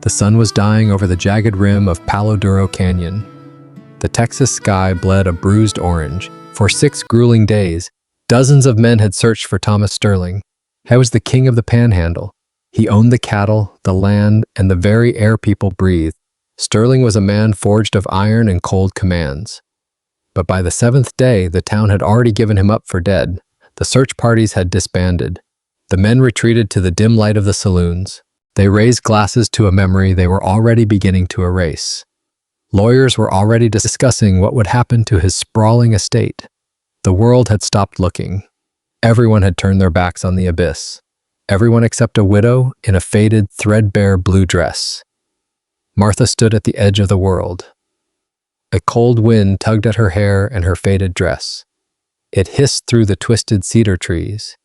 The sun was dying over the jagged rim of Palo Duro Canyon. The Texas sky bled a bruised orange. For 6 grueling days, dozens of men had searched for Thomas Sterling. He was the king of the Panhandle. He owned the cattle, the land, and the very air people breathed. Sterling was a man forged of iron and cold commands. But by the 7th day, the town had already given him up for dead. The search parties had disbanded. The men retreated to the dim light of the saloons. They raised glasses to a memory they were already beginning to erase. Lawyers were already discussing what would happen to his sprawling estate. The world had stopped looking. Everyone had turned their backs on the abyss. Everyone except a widow in a faded, threadbare blue dress. Martha stood at the edge of the world. A cold wind tugged at her hair and her faded dress. It hissed through the twisted cedar trees.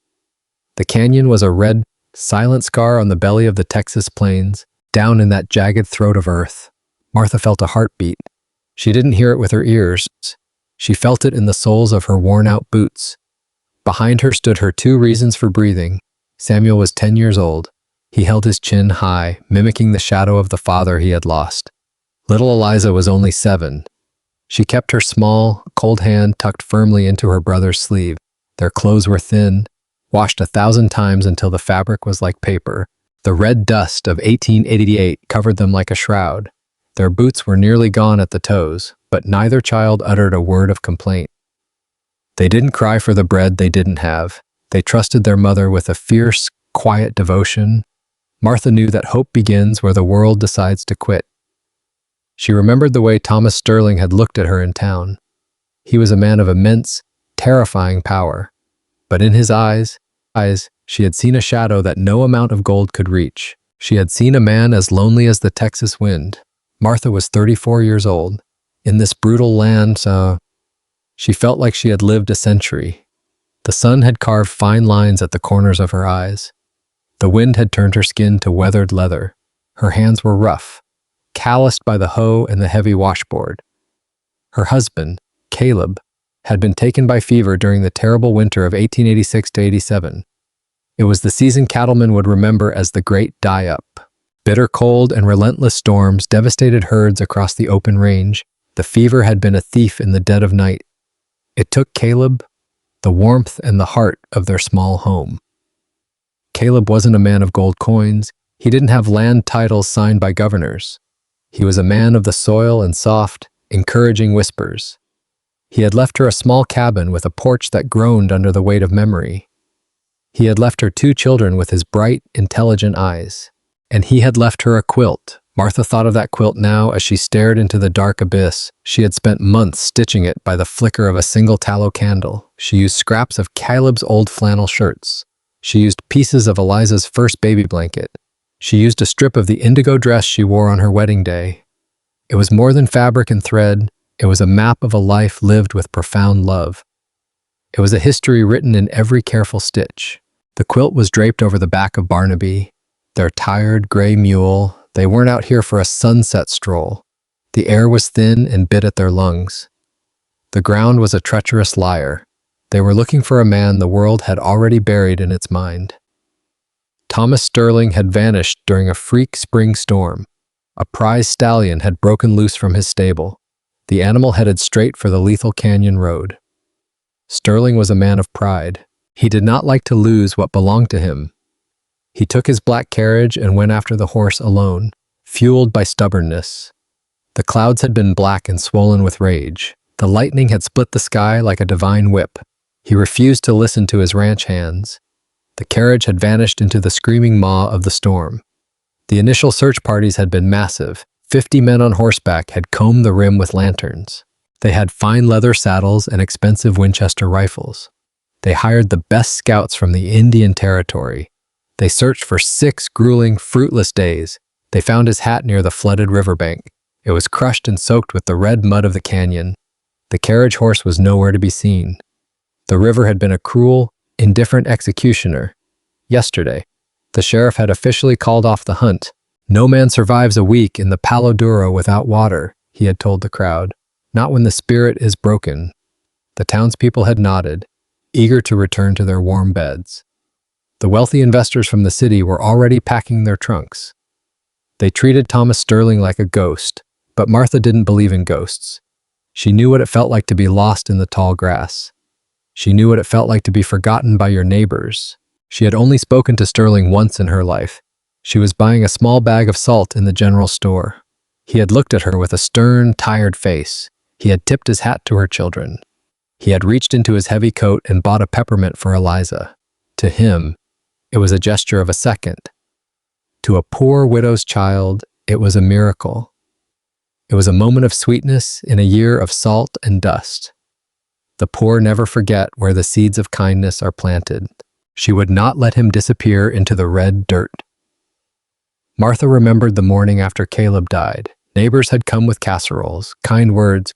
The canyon was a red, silent scar on the belly of the Texas plains, down in that jagged throat of earth. Martha felt a heartbeat. She didn't hear it with her ears. She felt it in the soles of her worn-out boots. Behind her stood her 2 reasons for breathing. Samuel was 10 years old. He held his chin high, mimicking the shadow of the father he had lost. Little Eliza was only 7. She kept her small, cold hand tucked firmly into her brother's sleeve. Their clothes were thin, washed 1,000 times until the fabric was like paper. The red dust of 1888 covered them like a shroud. Their boots were nearly gone at the toes, but neither child uttered a word of complaint. They didn't cry for the bread they didn't have. They trusted their mother with a fierce, quiet devotion. Martha knew that hope begins where the world decides to quit. She remembered the way Thomas Sterling had looked at her in town. He was a man of immense, terrifying power. But in his eyes, she had seen a shadow that no amount of gold could reach. She had seen a man as lonely as the Texas wind. Martha was 34 years old. In this brutal land, she felt like she had lived a century. The sun had carved fine lines at the corners of her eyes. The wind had turned her skin to weathered leather. Her hands were rough, calloused by the hoe and the heavy washboard. Her husband, Caleb, had been taken by fever during the terrible winter of 1886–87. It was the season cattlemen would remember as the Great Die-Up. Bitter cold and relentless storms devastated herds across the open range. The fever had been a thief in the dead of night. It took Caleb, the warmth and the heart of their small home. Caleb wasn't a man of gold coins. He didn't have land titles signed by governors. He was a man of the soil and soft, encouraging whispers. He had left her a small cabin with a porch that groaned under the weight of memory. He had left her 2 children with his bright, intelligent eyes. And he had left her a quilt. Martha thought of that quilt now as she stared into the dark abyss. She had spent months stitching it by the flicker of a single tallow candle. She used scraps of Caleb's old flannel shirts. She used pieces of Eliza's first baby blanket. She used a strip of the indigo dress she wore on her wedding day. It was more than fabric and thread. It was a map of a life lived with profound love. It was a history written in every careful stitch. The quilt was draped over the back of Barnaby, their tired gray mule. They weren't out here for a sunset stroll. The air was thin and bit at their lungs. The ground was a treacherous liar. They were looking for a man the world had already buried in its mind. Thomas Sterling had vanished during a freak spring storm. A prize stallion had broken loose from his stable. The animal headed straight for the lethal canyon road. Sterling was a man of pride. He did not like to lose what belonged to him. He took his black carriage and went after the horse alone, fueled by stubbornness. The clouds had been black and swollen with rage. The lightning had split the sky like a divine whip. He refused to listen to his ranch hands. The carriage had vanished into the screaming maw of the storm. The initial search parties had been massive. 50 men on horseback had combed the rim with lanterns. They had fine leather saddles and expensive Winchester rifles. They hired the best scouts from the Indian Territory. They searched for 6 grueling, fruitless days. They found his hat near the flooded riverbank. It was crushed and soaked with the red mud of the canyon. The carriage horse was nowhere to be seen. The river had been a cruel, indifferent executioner. Yesterday, the sheriff had officially called off the hunt. No man survives a week in the Palo Duro without water, he had told the crowd. Not when the spirit is broken. The townspeople had nodded, eager to return to their warm beds. The wealthy investors from the city were already packing their trunks. They treated Thomas Sterling like a ghost, but Martha didn't believe in ghosts. She knew what it felt like to be lost in the tall grass. She knew what it felt like to be forgotten by your neighbors. She had only spoken to Sterling once in her life. She was buying a small bag of salt in the general store. He had looked at her with a stern, tired face. He had tipped his hat to her children. He had reached into his heavy coat and bought a peppermint for Eliza. To him, it was a gesture of a second. To a poor widow's child, it was a miracle. It was a moment of sweetness in a year of salt and dust. The poor never forget where the seeds of kindness are planted. She would not let him disappear into the red dirt. Martha remembered the morning after Caleb died. Neighbors had come with casseroles, kind words,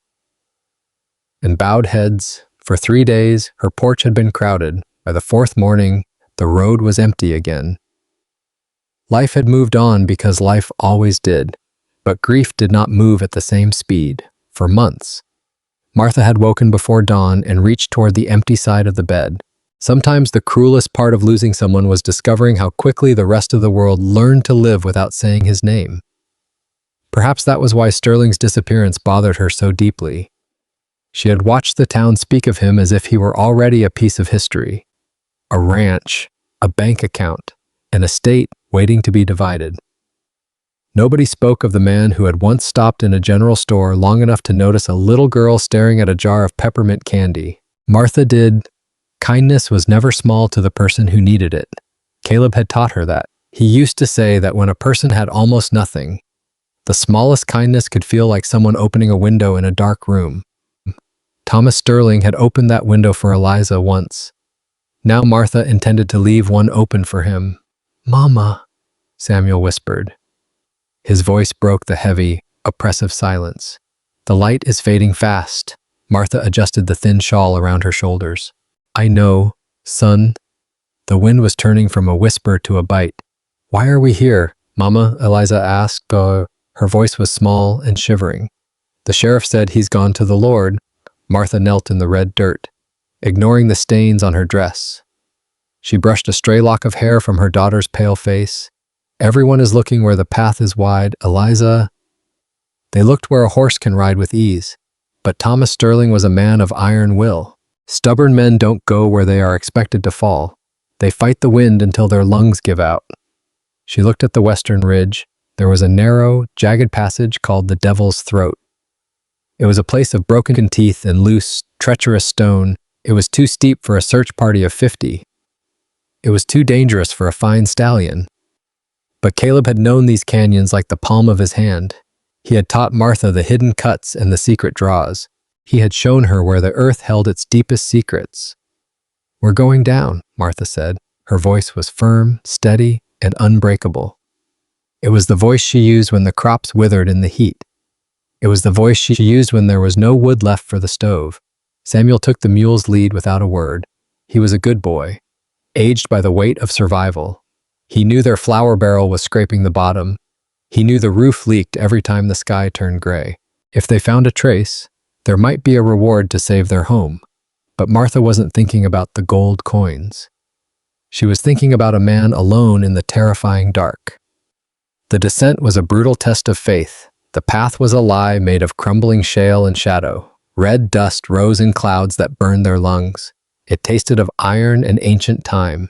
and bowed heads. For 3 days, her porch had been crowded. By the 4th morning, the road was empty again. Life had moved on because life always did, but grief did not move at the same speed. For months, Martha had woken before dawn and reached toward the empty side of the bed. Sometimes the cruelest part of losing someone was discovering how quickly the rest of the world learned to live without saying his name. Perhaps that was why Sterling's disappearance bothered her so deeply. She had watched the town speak of him as if he were already a piece of history. A ranch, a bank account, an estate waiting to be divided. Nobody spoke of the man who had once stopped in a general store long enough to notice a little girl staring at a jar of peppermint candy. Martha did. Kindness was never small to the person who needed it. Caleb had taught her that. He used to say that when a person had almost nothing, the smallest kindness could feel like someone opening a window in a dark room. Thomas Sterling had opened that window for Eliza once. Now Martha intended to leave one open for him. "Mama," Samuel whispered. His voice broke the heavy, oppressive silence. "The light is fading fast." Martha adjusted the thin shawl around her shoulders. "I know, son." The wind was turning from a whisper to a bite. "Why are we here, Mama?" Eliza asked. Her voice was small and shivering. "The sheriff said he's gone to the Lord." Martha knelt in the red dirt, ignoring the stains on her dress. She brushed a stray lock of hair from her daughter's pale face. "Everyone is looking where the path is wide, Eliza." They looked where a horse can ride with ease. But Thomas Sterling was a man of iron will. Stubborn men don't go where they are expected to fall. They fight the wind until their lungs give out. She looked at the western ridge. There was a narrow, jagged passage called the Devil's Throat. It was a place of broken teeth and loose, treacherous stone. It was too steep for a search party of 50. It was too dangerous for a fine stallion. But Caleb had known these canyons like the palm of his hand. He had taught Martha the hidden cuts and the secret draws. He had shown her where the earth held its deepest secrets. "We're going down," Martha said. Her voice was firm, steady, and unbreakable. It was the voice she used when the crops withered in the heat. It was the voice she used when there was no wood left for the stove. Samuel took the mule's lead without a word. He was a good boy, aged by the weight of survival. He knew their flour barrel was scraping the bottom. He knew the roof leaked every time the sky turned gray. If they found a trace, there might be a reward to save their home. But Martha wasn't thinking about the gold coins. She was thinking about a man alone in the terrifying dark. The descent was a brutal test of faith. The path was a lie made of crumbling shale and shadow. Red dust rose in clouds that burned their lungs. It tasted of iron and ancient time.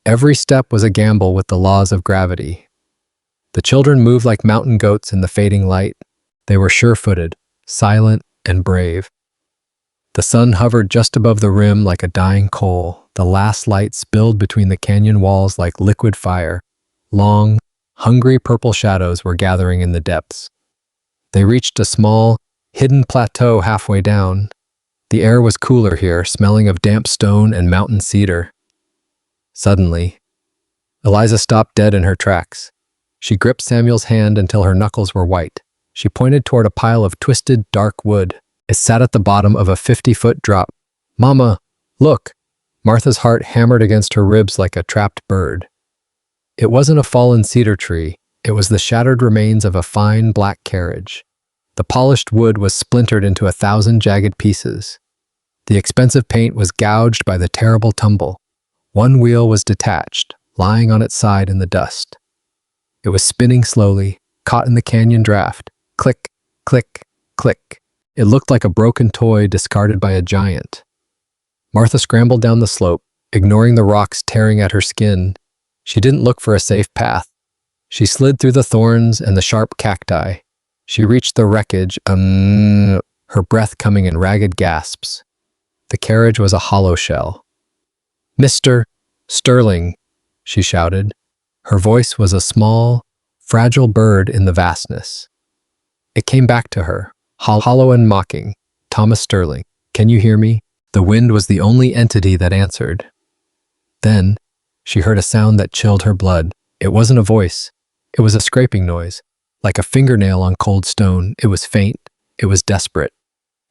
Every step was a gamble with the laws of gravity. The children moved like mountain goats in the fading light. They were sure-footed, silent, and brave. The sun hovered just above the rim like a dying coal. The last light spilled between the canyon walls like liquid fire. Long, hungry purple shadows were gathering in the depths. They reached a small, hidden plateau halfway down. The air was cooler here, smelling of damp stone and mountain cedar. Suddenly, Eliza stopped dead in her tracks. She gripped Samuel's hand until her knuckles were white. She pointed toward a pile of twisted, dark wood. It sat at the bottom of a 50-foot drop. "Mama, look!" Martha's heart hammered against her ribs like a trapped bird. It wasn't a fallen cedar tree. It was the shattered remains of a fine black carriage. The polished wood was splintered into 1,000 jagged pieces. The expensive paint was gouged by the terrible tumble. One wheel was detached, lying on its side in the dust. It was spinning slowly, caught in the canyon draft. Click, click, click. It looked like a broken toy discarded by a giant. Martha scrambled down the slope, ignoring the rocks tearing at her skin. She didn't look for a safe path. She slid through the thorns and the sharp cacti. She reached the wreckage, her breath coming in ragged gasps. The carriage was a hollow shell. "Mr. Sterling," she shouted. Her voice was a small, fragile bird in the vastness. It came back to her, hollow and mocking. "Thomas Sterling, can you hear me?" The wind was the only entity that answered. Then, she heard a sound that chilled her blood. It wasn't a voice. It was a scraping noise, like a fingernail on cold stone. It was faint. It was desperate.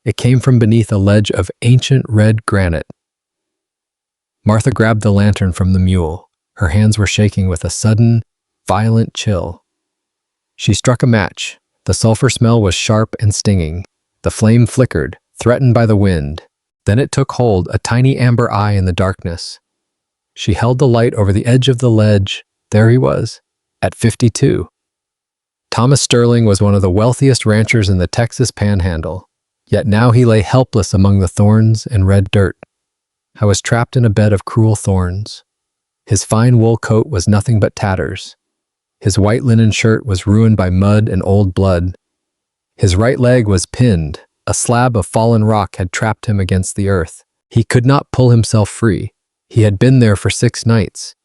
It came from beneath a ledge of ancient red granite. Martha grabbed the lantern from the mule. Her hands were shaking with a sudden, violent chill. She struck a match. The sulfur smell was sharp and stinging. The flame flickered, threatened by the wind. Then it took hold, a tiny amber eye in the darkness. She held the light over the edge of the ledge. There he was, at 52. Thomas Sterling was one of the wealthiest ranchers in the Texas Panhandle. Yet now he lay helpless among the thorns and red dirt. I was trapped in a bed of cruel thorns. His fine wool coat was nothing but tatters. His white linen shirt was ruined by mud and old blood. His right leg was pinned. A slab of fallen rock had trapped him against the earth. He could not pull himself free. He had been there for 6 nights.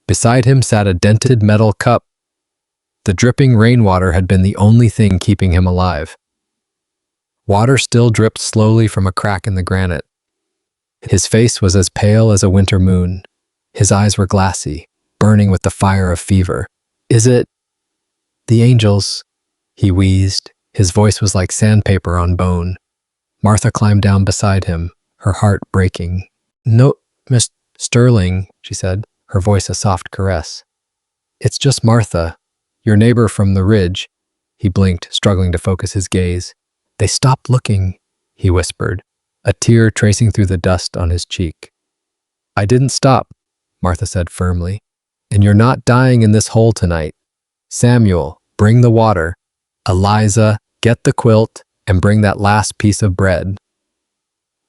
Beside him sat a dented metal cup. The dripping rainwater had been the only thing keeping him alive. Water still dripped slowly from a crack in the granite. His face was as pale as a winter moon. His eyes were glassy, burning with the fire of fever. "Is it the angels?" he wheezed. His voice was like sandpaper on bone. Martha climbed down beside him, her heart breaking. "No, Miss Sterling," she said, her voice a soft caress. "It's just Martha, your neighbor from the ridge." He blinked, struggling to focus his gaze. "They stopped looking," he whispered, a tear tracing through the dust on his cheek. "I didn't stop," Martha said firmly. "And you're not dying in this hole tonight. Samuel, bring the water. Eliza, get the quilt and bring that last piece of bread."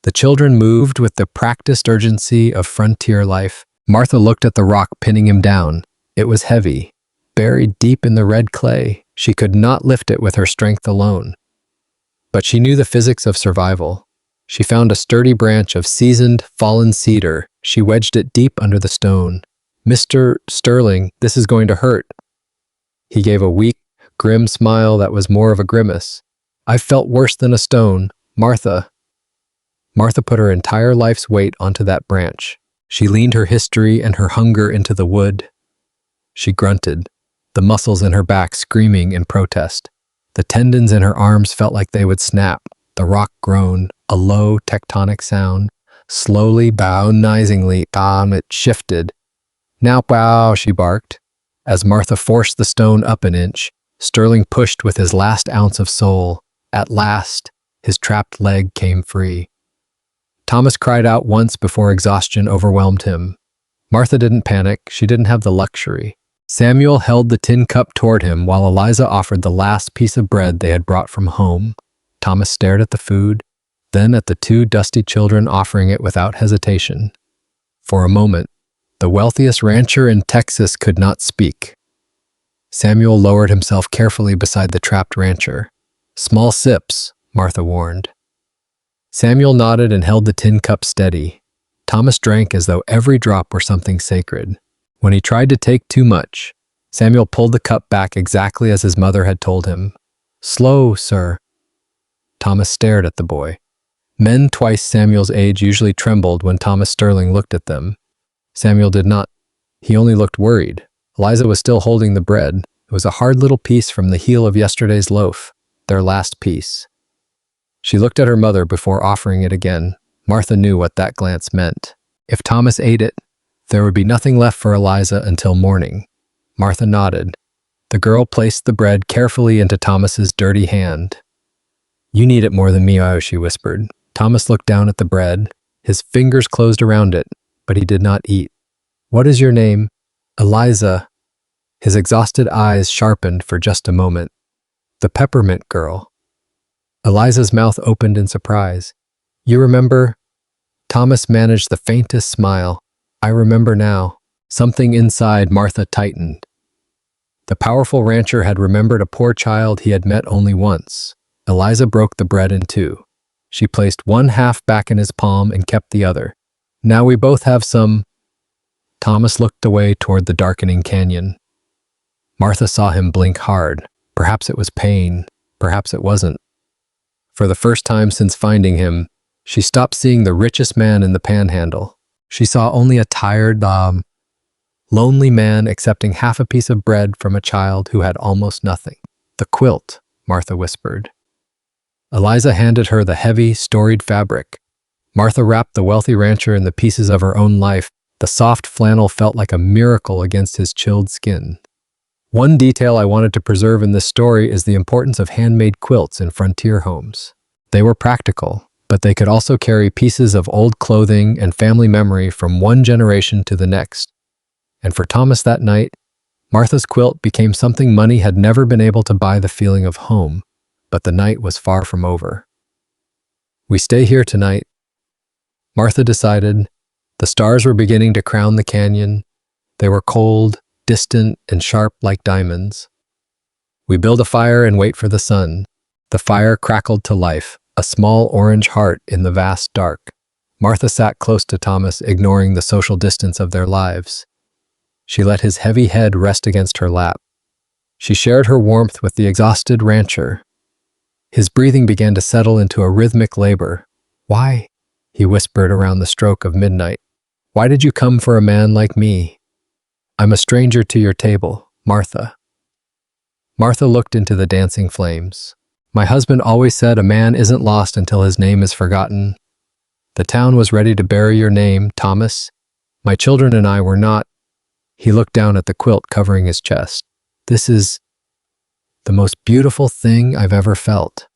The children moved with the practiced urgency of frontier life. Martha looked at the rock pinning him down. It was heavy, buried deep in the red clay. She could not lift it with her strength alone. But she knew the physics of survival. She found a sturdy branch of seasoned, fallen cedar. She wedged it deep under the stone. "Mr. Sterling, this is going to hurt." He gave a weak, grim smile that was more of a grimace. "I've felt worse than a stone, Martha." Martha put her entire life's weight onto that branch. She leaned her history and her hunger into the wood. She grunted, the muscles in her back screaming in protest. The tendons in her arms felt like they would snap. The rock groaned, a low tectonic sound. Slowly, agonizingly, it shifted. "Now, wow," she barked. As Martha forced the stone up an inch, Sterling pushed with his last ounce of soul. At last, his trapped leg came free. Thomas cried out once before exhaustion overwhelmed him. Martha didn't panic. She didn't have the luxury. Samuel held the tin cup toward him while Eliza offered the last piece of bread they had brought from home. Thomas stared at the food, then at the 2 dusty children offering it without hesitation. For a moment, the wealthiest rancher in Texas could not speak. Samuel lowered himself carefully beside the trapped rancher. "Small sips," Martha warned. Samuel nodded and held the tin cup steady. Thomas drank as though every drop were something sacred. When he tried to take too much, Samuel pulled the cup back exactly as his mother had told him. "Slow, sir." Thomas stared at the boy. Men twice Samuel's age usually trembled when Thomas Sterling looked at them. Samuel did not. He only looked worried. Eliza was still holding the bread. It was a hard little piece from the heel of yesterday's loaf, their last piece. She looked at her mother before offering it again. Martha knew what that glance meant. If Thomas ate it, there would be nothing left for Eliza until morning. Martha nodded. The girl placed the bread carefully into Thomas's dirty hand. "You need it more than me," she whispered. Thomas looked down at the bread. His fingers closed around it, but he did not eat. "What is your name?" "Eliza." His exhausted eyes sharpened for just a moment. The peppermint girl. Eliza's mouth opened in surprise. You remember? Thomas managed the faintest smile. I remember now. Something inside Martha tightened. The powerful rancher had remembered a poor child he had met only once. Eliza broke the bread in two. She placed one half back in his palm and kept the other. Now we both have some. Thomas looked away toward the darkening canyon. Martha saw him blink hard. Perhaps it was pain. Perhaps it wasn't. For the first time since finding him, she stopped seeing the richest man in the panhandle. She saw only a tired, lonely man accepting half a piece of bread from a child who had almost nothing. The quilt, Martha whispered. Eliza handed her the heavy, storied fabric. Martha wrapped the wealthy rancher in the pieces of her own life. The soft flannel felt like a miracle against his chilled skin. One detail I wanted to preserve in this story is the importance of handmade quilts in frontier homes. They were practical, but they could also carry pieces of old clothing and family memory from one generation to the next. And for Thomas that night, Martha's quilt became something money had never been able to buy, the feeling of home. But the night was far from over. We stay here tonight, Martha decided. The stars were beginning to crown the canyon. They were cold, distant, and sharp like diamonds. We build a fire and wait for the sun. The fire crackled to life, a small orange heart in the vast dark. Martha sat close to Thomas, ignoring the social distance of their lives. She let his heavy head rest against her lap. She shared her warmth with the exhausted rancher. His breathing began to settle into a rhythmic labor. Why? He whispered around the stroke of midnight. Why did you come for a man like me? I'm a stranger to your table, Martha. Martha looked into the dancing flames. My husband always said a man isn't lost until his name is forgotten. The town was ready to bury your name, Thomas. My children and I were not. He looked down at the quilt covering his chest. This is the most beautiful thing I've ever felt.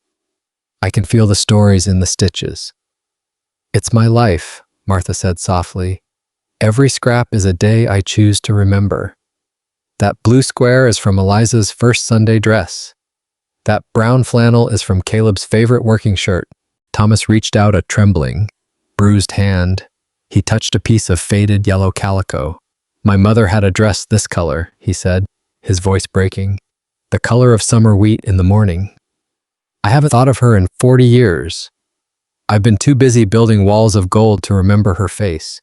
I can feel the stories in the stitches. It's my life, Martha said softly. Every scrap is a day I choose to remember. That blue square is from Eliza's first Sunday dress. That brown flannel is from Caleb's favorite working shirt. Thomas reached out a trembling, bruised hand. He touched a piece of faded yellow calico. My mother had a dress this color, he said, his voice breaking. The color of summer wheat in the morning. I haven't thought of her in 40 years. I've been too busy building walls of gold to remember her face.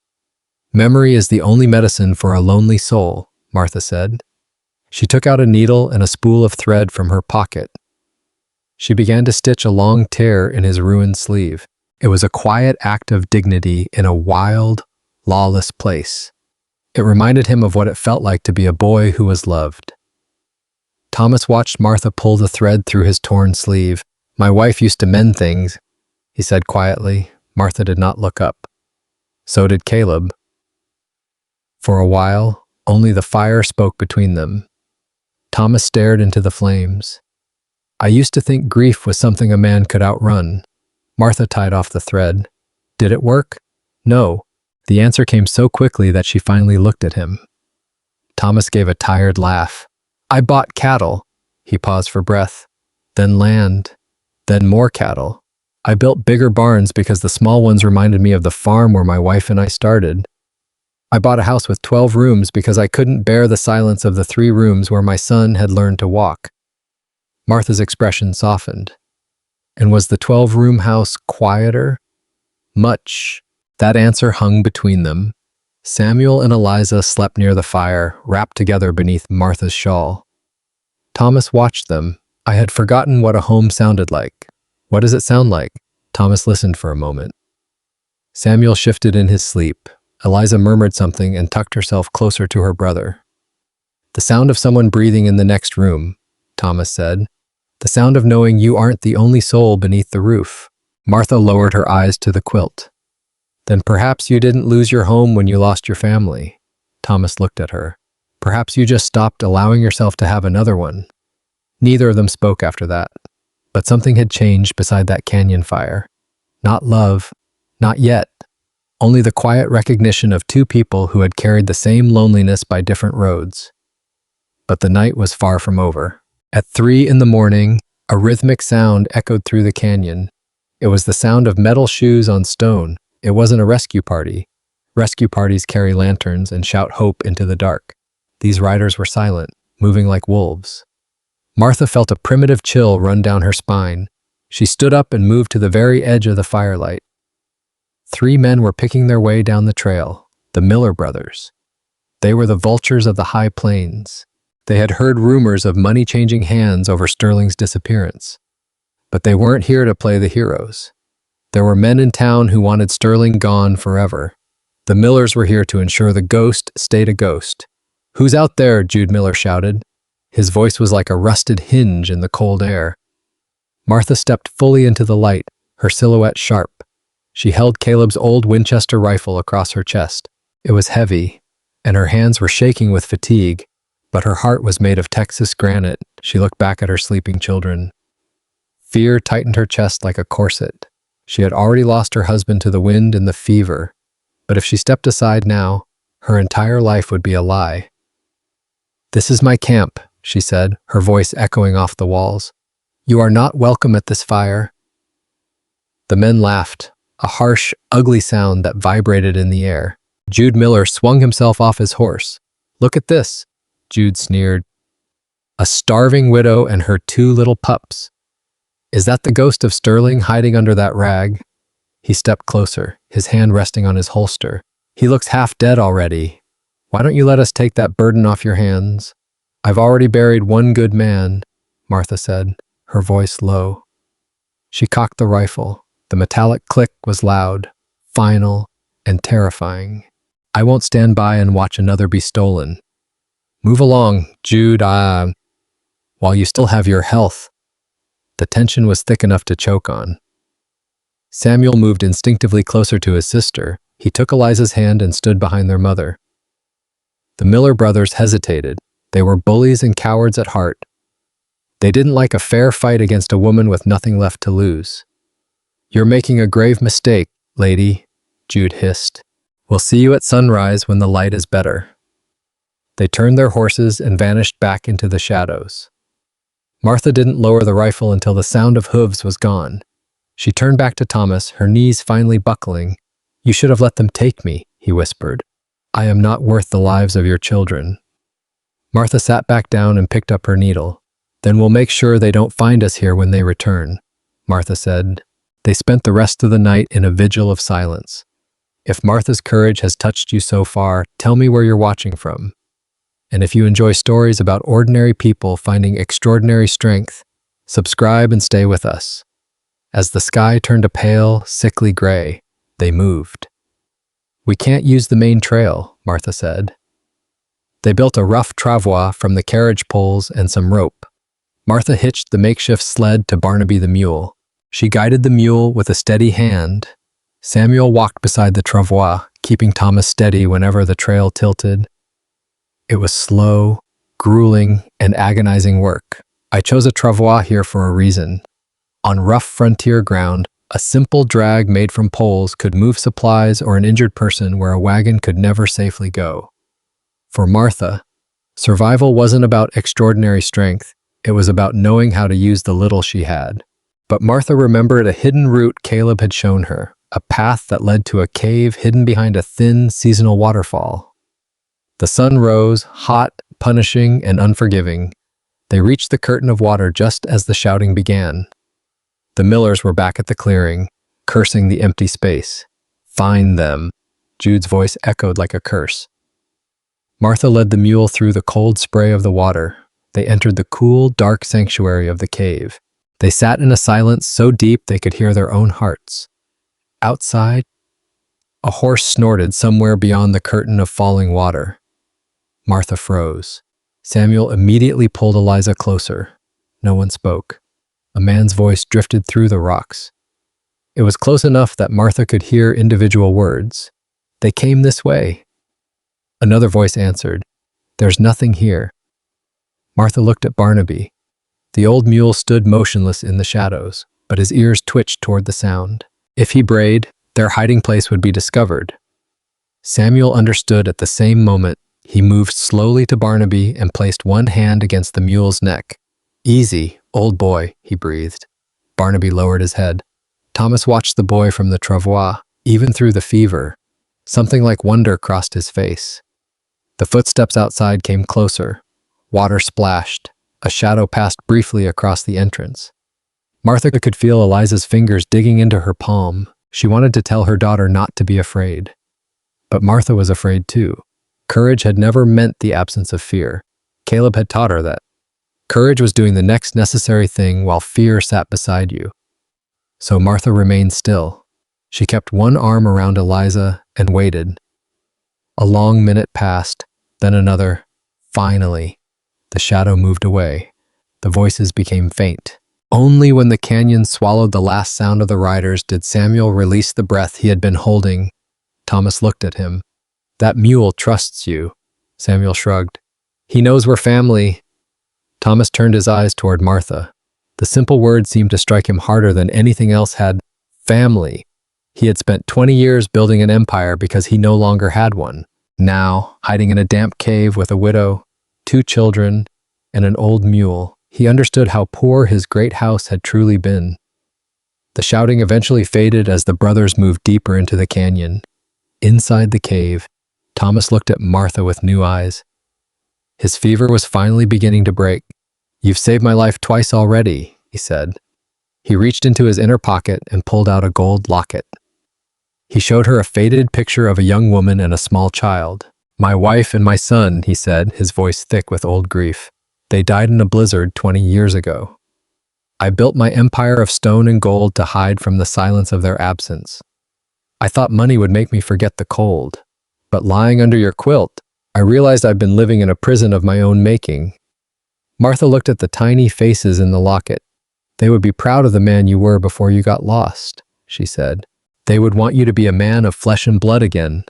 Memory is the only medicine for a lonely soul, Martha said. She took out a needle and a spool of thread from her pocket. She began to stitch a long tear in his ruined sleeve. It was a quiet act of dignity in a wild, lawless place. It reminded him of what it felt like to be a boy who was loved. Thomas watched Martha pull the thread through his torn sleeve. My wife used to mend things, he said quietly. Martha did not look up. So did Caleb. For a while, only the fire spoke between them. Thomas stared into the flames. I used to think grief was something a man could outrun. Martha tied off the thread. Did it work? No. The answer came so quickly that she finally looked at him. Thomas gave a tired laugh. I bought cattle. He paused for breath. Then land. Then more cattle. I built bigger barns because the small ones reminded me of the farm where my wife and I started. I bought a house with 12 rooms because I couldn't bear the silence of the 3 rooms where my son had learned to walk. Martha's expression softened. And was the 12-room house quieter? Much. That answer hung between them. Samuel and Eliza slept near the fire, wrapped together beneath Martha's shawl. Thomas watched them. I had forgotten what a home sounded like. What does it sound like? Thomas listened for a moment. Samuel shifted in his sleep. Eliza murmured something and tucked herself closer to her brother. The sound of someone breathing in the next room, Thomas said. The sound of knowing you aren't the only soul beneath the roof. Martha lowered her eyes to the quilt. Then perhaps you didn't lose your home when you lost your family. Thomas looked at her. Perhaps you just stopped allowing yourself to have another one. Neither of them spoke after that. But something had changed beside that canyon fire. Not love, not yet. Only the quiet recognition of 2 people who had carried the same loneliness by different roads. But the night was far from over. At 3 in the morning, a rhythmic sound echoed through the canyon. It was the sound of metal shoes on stone. It wasn't a rescue party. Rescue parties carry lanterns and shout hope into the dark. These riders were silent, moving like wolves. Martha felt a primitive chill run down her spine. She stood up and moved to the very edge of the firelight. 3 men were picking their way down the trail, the Miller brothers. They were the vultures of the high plains. They had heard rumors of money changing hands over Sterling's disappearance. But they weren't here to play the heroes. There were men in town who wanted Sterling gone forever. The Millers were here to ensure the ghost stayed a ghost. "Who's out there?" Jude Miller shouted. His voice was like a rusted hinge in the cold air. Martha stepped fully into the light, her silhouette sharp. She held Caleb's old Winchester rifle across her chest. It was heavy, and her hands were shaking with fatigue, but her heart was made of Texas granite. She looked back at her sleeping children. Fear tightened her chest like a corset. She had already lost her husband to the wind and the fever, but if she stepped aside now, her entire life would be a lie. "This is my camp," she said, her voice echoing off the walls. "You are not welcome at this fire." The men laughed, a harsh, ugly sound that vibrated in the air. Jude Miller swung himself off his horse. "Look at this," Jude sneered. "A starving widow and her 2 little pups. Is that the ghost of Sterling hiding under that rag?" He stepped closer, his hand resting on his holster. "He looks half dead already. Why don't you let us take that burden off your hands?" "I've already buried 1 good man," Martha said, her voice low. She cocked the rifle. The metallic click was loud, final, and terrifying. "I won't stand by and watch another be stolen. Move along, Jude, while you still have your health." The tension was thick enough to choke on. Samuel moved instinctively closer to his sister. He took Eliza's hand and stood behind their mother. The Miller brothers hesitated. They were bullies and cowards at heart. They didn't like a fair fight against a woman with nothing left to lose. "You're making a grave mistake, lady," Jude hissed. "We'll see you at sunrise when the light is better." They turned their horses and vanished back into the shadows. Martha didn't lower the rifle until the sound of hooves was gone. She turned back to Thomas, her knees finally buckling. "You should have let them take me," he whispered. "I am not worth the lives of your children." Martha sat back down and picked up her needle. "Then we'll make sure they don't find us here when they return," Martha said. They spent the rest of the night in a vigil of silence. If Martha's courage has touched you so far, tell me where you're watching from. And if you enjoy stories about ordinary people finding extraordinary strength, subscribe and stay with us. As the sky turned a pale, sickly gray, they moved. "We can't use the main trail," Martha said. They built a rough travois from the carriage poles and some rope. Martha hitched the makeshift sled to Barnaby the mule. She guided the mule with a steady hand. Samuel walked beside the travois, keeping Thomas steady whenever the trail tilted. It was slow, grueling, and agonizing work. I chose a travois here for a reason. On rough frontier ground, a simple drag made from poles could move supplies or an injured person where a wagon could never safely go. For Martha, survival wasn't about extraordinary strength. It was about knowing how to use the little she had. But Martha remembered a hidden route Caleb had shown her, a path that led to a cave hidden behind a thin, seasonal waterfall. The sun rose, hot, punishing, and unforgiving. They reached the curtain of water just as the shouting began. The Millers were back at the clearing, cursing the empty space. "Find them," Jude's voice echoed like a curse. Martha led the mule through the cold spray of the water. They entered the cool, dark sanctuary of the cave. They sat in a silence so deep they could hear their own hearts. Outside, a horse snorted somewhere beyond the curtain of falling water. Martha froze. Samuel immediately pulled Eliza closer. No one spoke. A man's voice drifted through the rocks. It was close enough that Martha could hear individual words. "They came this way." Another voice answered, "There's nothing here." Martha looked at Barnaby. The old mule stood motionless in the shadows, but his ears twitched toward the sound. If he brayed, their hiding place would be discovered. Samuel understood at the same moment. He moved slowly to Barnaby and placed one hand against the mule's neck. "Easy, old boy," he breathed. Barnaby lowered his head. Thomas watched the boy from the travois, even through the fever. Something like wonder crossed his face. The footsteps outside came closer. Water splashed. A shadow passed briefly across the entrance. Martha could feel Eliza's fingers digging into her palm. She wanted to tell her daughter not to be afraid. But Martha was afraid too. Courage had never meant the absence of fear. Caleb had taught her that. Courage was doing the next necessary thing while fear sat beside you. So Martha remained still. She kept one arm around Eliza and waited. A long minute passed, then another. Finally, the shadow moved away. The voices became faint. Only when the canyon swallowed the last sound of the riders did Samuel release the breath he had been holding. Thomas looked at him. "That mule trusts you," Samuel shrugged. "He knows we're family." Thomas turned his eyes toward Martha. The simple word seemed to strike him harder than anything else had. Family. He had spent 20 years building an empire because he no longer had one. Now, hiding in a damp cave with a widow, 2 children, and an old mule, he understood how poor his great house had truly been. The shouting eventually faded as the brothers moved deeper into the canyon. Inside the cave, Thomas looked at Martha with new eyes. His fever was finally beginning to break. "You've saved my life twice already," he said. He reached into his inner pocket and pulled out a gold locket. He showed her a faded picture of a young woman and a small child. "My wife and my son," he said, his voice thick with old grief. "They died in a blizzard 20 years ago. I built my empire of stone and gold to hide from the silence of their absence. I thought money would make me forget the cold. But lying under your quilt, I realized I've been living in a prison of my own making." Martha looked at the tiny faces in the locket. "They would be proud of the man you were before you got lost," she said. "They would want you to be a man of flesh and blood again."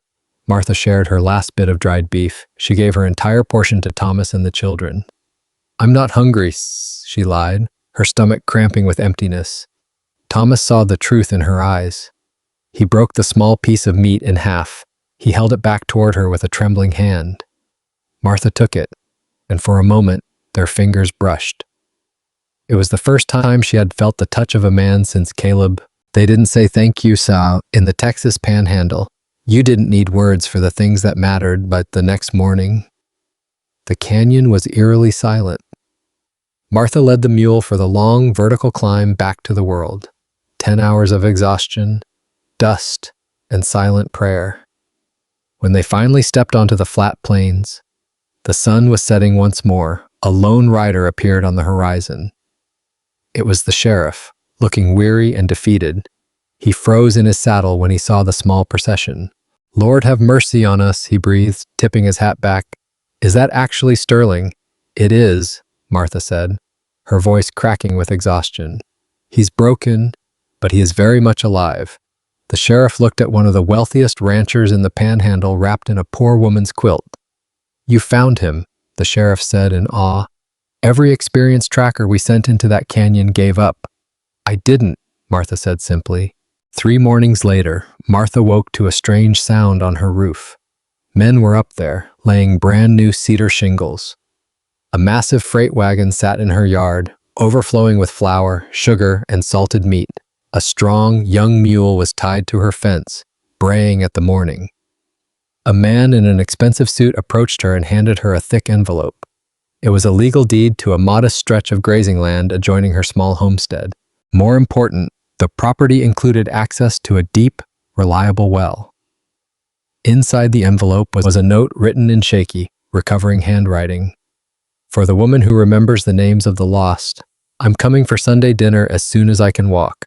Martha shared her last bit of dried beef. She gave her entire portion to Thomas and the children. "I'm not hungry," she lied, her stomach cramping with emptiness. Thomas saw the truth in her eyes. He broke the small piece of meat in half. He held it back toward her with a trembling hand. Martha took it, and for a moment, their fingers brushed. It was the first time she had felt the touch of a man since Caleb. They didn't say thank you, Sal, in the Texas Panhandle. You didn't need words for the things that mattered, but the next morning, the canyon was eerily silent. Martha led the mule for the long, vertical climb back to the world. 10 hours of exhaustion, dust, and silent prayer. When they finally stepped onto the flat plains, the sun was setting once more. A lone rider appeared on the horizon. It was the sheriff, looking weary and defeated. He froze in his saddle when he saw the small procession. "Lord have mercy on us," he breathed, tipping his hat back. "Is that actually Sterling?" "It is," Martha said, her voice cracking with exhaustion. "He's broken, but he is very much alive." The sheriff looked at one of the wealthiest ranchers in the Panhandle wrapped in a poor woman's quilt. "You found him," the sheriff said in awe. "Every experience tracker we sent into that canyon gave up." "I didn't," Martha said simply. 3 mornings later, Martha woke to a strange sound on her roof. Men were up there, laying brand new cedar shingles. A massive freight wagon sat in her yard, overflowing with flour, sugar, and salted meat. A strong, young mule was tied to her fence, braying at the morning. A man in an expensive suit approached her and handed her a thick envelope. It was a legal deed to a modest stretch of grazing land adjoining her small homestead. More important, the property included access to a deep, reliable well. Inside the envelope was a note written in shaky, recovering handwriting. "For the woman who remembers the names of the lost, I'm coming for Sunday dinner as soon as I can walk."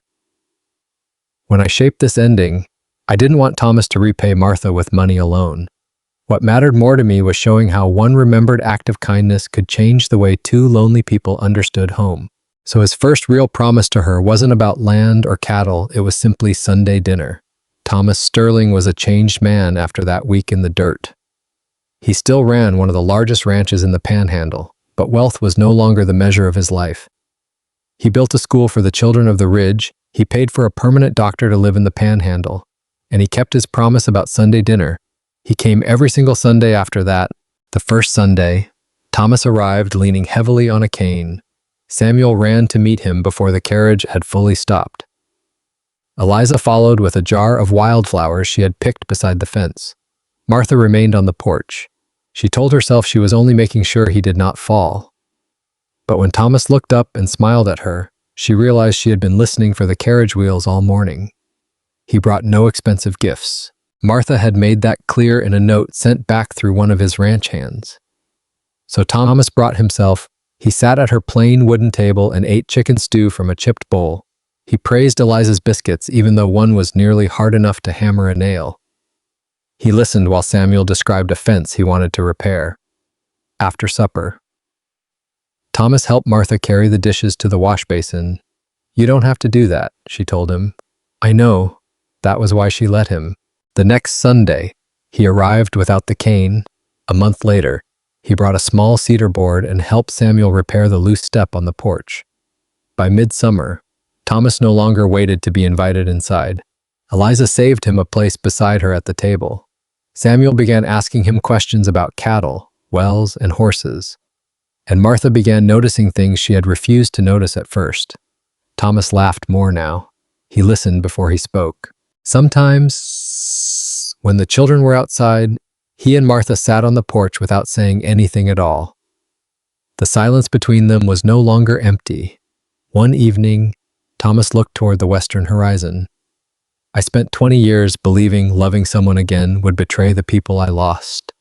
When I shaped this ending, I didn't want Thomas to repay Martha with money alone. What mattered more to me was showing how one remembered act of kindness could change the way 2 lonely people understood home. So his first real promise to her wasn't about land or cattle, it was simply Sunday dinner. Thomas Sterling was a changed man after that week in the dirt. He still ran one of the largest ranches in the Panhandle, but wealth was no longer the measure of his life. He built a school for the children of the Ridge, he paid for a permanent doctor to live in the Panhandle, and he kept his promise about Sunday dinner. He came every single Sunday after that, The first Sunday, Thomas arrived leaning heavily on a cane. Samuel ran to meet him before the carriage had fully stopped. Eliza followed with a jar of wildflowers she had picked beside the fence. Martha remained on the porch. She told herself she was only making sure he did not fall. But when Thomas looked up and smiled at her, she realized she had been listening for the carriage wheels all morning. He brought no expensive gifts. Martha had made that clear in a note sent back through one of his ranch hands. So Thomas brought himself. He sat at her plain wooden table and ate chicken stew from a chipped bowl. He praised Eliza's biscuits even though one was nearly hard enough to hammer a nail. He listened while Samuel described a fence he wanted to repair. After supper, Thomas helped Martha carry the dishes to the wash basin. "You don't have to do that," she told him. "I know." That was why she let him. The next Sunday, he arrived without the cane. A month later, he brought a small cedar board and helped Samuel repair the loose step on the porch. By midsummer, Thomas no longer waited to be invited inside. Eliza saved him a place beside her at the table. Samuel began asking him questions about cattle, wells, and horses. And Martha began noticing things she had refused to notice at first. Thomas laughed more now. He listened before he spoke. Sometimes, when the children were outside, he and Martha sat on the porch without saying anything at all. The silence between them was no longer empty. One evening, Thomas looked toward the western horizon. "I spent 20 years believing loving someone again would betray the people I lost."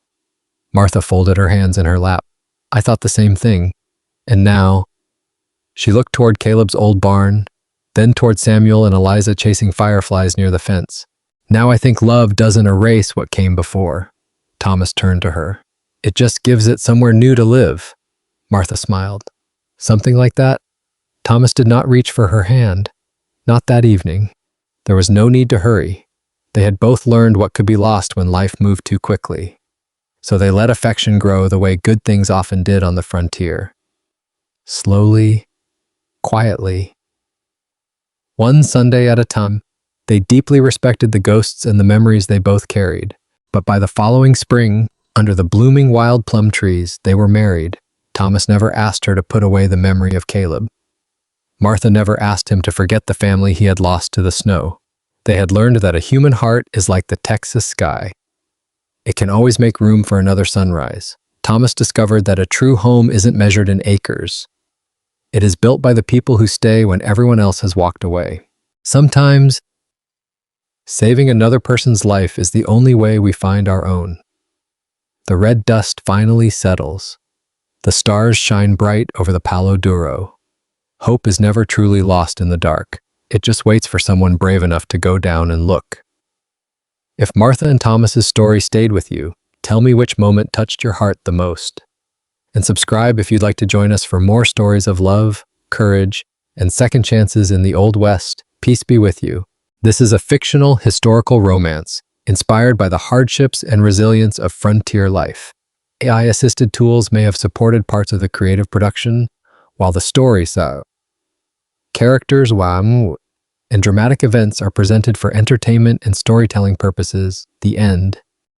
Martha folded her hands in her lap. "I thought the same thing. And now..." She looked toward Caleb's old barn, then toward Samuel and Eliza chasing fireflies near the fence. "Now I think love doesn't erase what came before." Thomas turned to her. "It just gives it somewhere new to live." Martha smiled. "Something like that?" Thomas did not reach for her hand. Not that evening. There was no need to hurry. They had both learned what could be lost when life moved too quickly. So they let affection grow the way good things often did on the frontier. Slowly, quietly. One Sunday at a time, they deeply respected the ghosts and the memories they both carried. But by the following spring, under the blooming wild plum trees, they were married. Thomas never asked her to put away the memory of Caleb. Martha never asked him to forget the family he had lost to the snow. They had learned that a human heart is like the Texas sky. It can always make room for another sunrise. Thomas discovered that a true home isn't measured in acres. It is built by the people who stay when everyone else has walked away. Sometimes, saving another person's life is the only way we find our own. The red dust finally settles. The stars shine bright over the Palo Duro. Hope is never truly lost in the dark. It just waits for someone brave enough to go down and look. If Martha and Thomas's story stayed with you, tell me which moment touched your heart the most. And subscribe if you'd like to join us for more stories of love, courage, and second chances in the Old West. Peace be with you. This is a fictional historical romance inspired by the hardships and resilience of frontier life. AI-assisted tools may have supported parts of the creative production, while the story characters and dramatic events are presented for entertainment and storytelling purposes. The end.